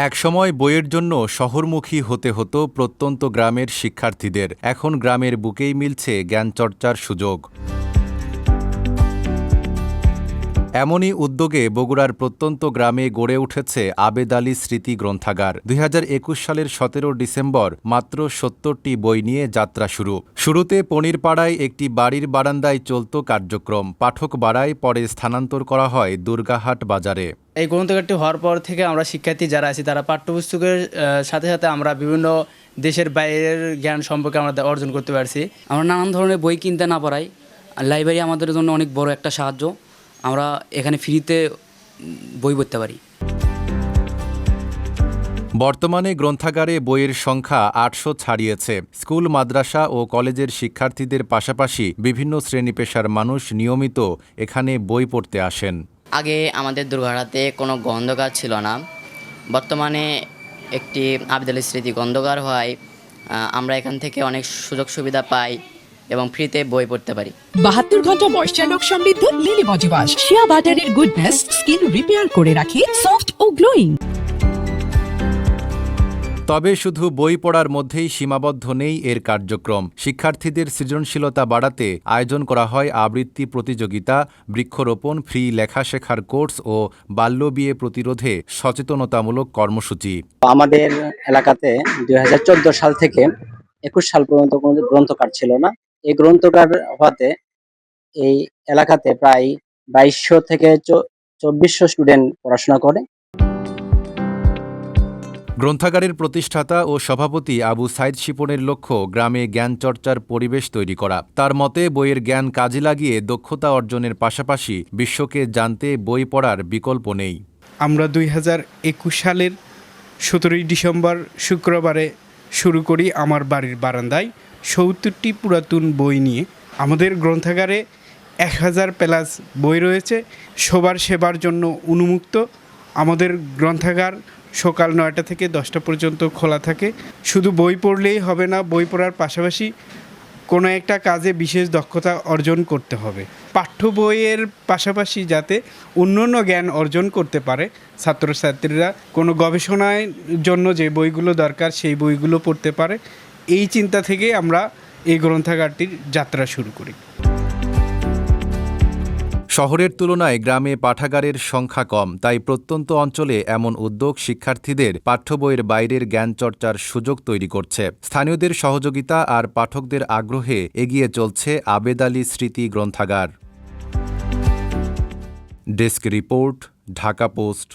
একসময় বইয়ের জন্য শহরমুখী হতে হতো প্রত্যন্ত গ্রামের শিক্ষার্থীদের। এখন গ্রামের বুকেই মিলছে জ্ঞানচর্চার সুযোগ। এমনই উদ্যোগে বগুড়ার প্রত্যন্ত গ্রামে গড়ে উঠেছে আবেদ আলী স্মৃতি গ্রন্থাগার। ২০২১ সালের ১৭ ডিসেম্বর মাত্র ৭০টি বই নিয়ে যাত্রা শুরু। শুরুতে পনিরপাড়ায় একটি বাড়ির বারান্দায় চলত কার্যক্রম। পাঠক বাড়ায়, পরে স্থানান্তর করা হয় দুর্গাহাট বাজারে। এই গ্রন্থাগারটি হওয়ার পর থেকে আমরা শিক্ষার্থী যারা আছি তারা পাঠ্যপুস্তকের সাথে সাথে আমরা বিভিন্ন দেশের বাইরের জ্ঞান সম্পর্কে আমরা অর্জন করতে পারছি। আমরা নানান ধরনের বই কিনতে না পারাই লাইব্রেরি আমাদের জন্য অনেক বড় একটা সাহায্য। আমরা এখানে ফ্রিতে বই পড়তে পারি। বর্তমানে গ্রন্থাগারে বইয়ের সংখ্যা ৮০০ ছাড়িয়েছে। স্কুল, মাদ্রাসা ও কলেজের শিক্ষার্থীদের পাশাপাশি বিভিন্ন শ্রেণী পেশার মানুষ নিয়মিত এখানে বই পড়তে আসেন। আগে আমাদের দুর্গাহাটে কোনো গ্রন্থাগার ছিল না। বর্তমানে একটি আবেদ আলী স্মৃতি গ্রন্থাগার হওয়ায় আমরা এখান থেকে অনেক সুযোগ সুবিধা পাই এবং ফ্রিতে বই পড়তে পারি। ৭২ ঘন্টা ময়েশ্চার লক সমৃদ্ধ লিলি বডি ওয়াশ, শিয়া বাটারের গুডনেস স্কিন রিপেয়ার করে রাখে সফট ও গ্লোয়িং। তবে শুধু বই পড়ার মধ্যেই সীমাবদ্ধ নেই এর কার্যক্রম। শিক্ষার্থীদের সৃজনশীলতা বাড়াতে আয়োজন করা হয় আবৃত্তি প্রতিযোগিতা, বৃক্ষরোপণ, ফ্রি লেখাশেখার কোর্স ও বাল্যবিয়ে প্রতিরোধে সচেতনতামূলক কর্মসূচি। আমাদের এলাকাতে ২০১৪ সাল থেকে ২১ সাল পর্যন্ত কোনো গ্রন্থাগার ছিল না। এই গ্রন্থাগার হওয়াতে এই এলাকাতে প্রায় ২২০০ থেকে ২৪০০ স্টুডেন্ট পড়াশোনা করে। গ্রন্থাগারের প্রতিষ্ঠাতা ও সভাপতি আবু সাইদ শিপনের লক্ষ্য গ্রামে জ্ঞানচর্চার পরিবেশ তৈরি করা। তার মতে বইয়ের জ্ঞান কাজে লাগিয়ে দক্ষতা অর্জনের পাশাপাশি বিশ্বকে জানতে বই পড়ার বিকল্প নেই। আমরা ২০২১ সালের ১৭ ডিসেম্বর শুক্রবারে শুরু করি আমার বাড়ির বারান্দায় ৭০টি পুরাতন বই নিয়ে। আমাদের গ্রন্থাগারে ১০০০ প্লাস বই রয়েছে, সবার সেবার জন্য উন্মুক্ত। আমাদের গ্রন্থাগার সকাল ৯টা থেকে ১০টা পর্যন্ত খোলা থাকে। শুধু বই পড়লেই হবে না, বই পড়ার পাশাপাশি কোনো একটা কাজে বিশেষ দক্ষতা অর্জন করতে হবে। পাঠ্য বইয়ের পাশাপাশি যাতে অন্যান্য জ্ঞান অর্জন করতে পারে ছাত্রছাত্রীরা, কোনো গবেষণার জন্য যে বইগুলো দরকার সেই বইগুলো পড়তে পারে, এই চিন্তা থেকে আমরা এই গ্রন্থাগারটির যাত্রা শুরু করি। শহরের তুলনায় গ্রামে পাঠাগারের সংখ্যা কম, তাই প্রত্যন্ত অঞ্চলে এমন উদ্যোগ শিক্ষার্থীদের পাঠ্য বইয়ের বাইরের জ্ঞানচর্চার সুযোগ তৈরি করছে। স্থানীয়দের সহযোগিতা আর পাঠকদের আগ্রহে এগিয়ে চলছে আবেদ আলী স্মৃতি গ্রন্থাগার। Desk report, Dhaka post.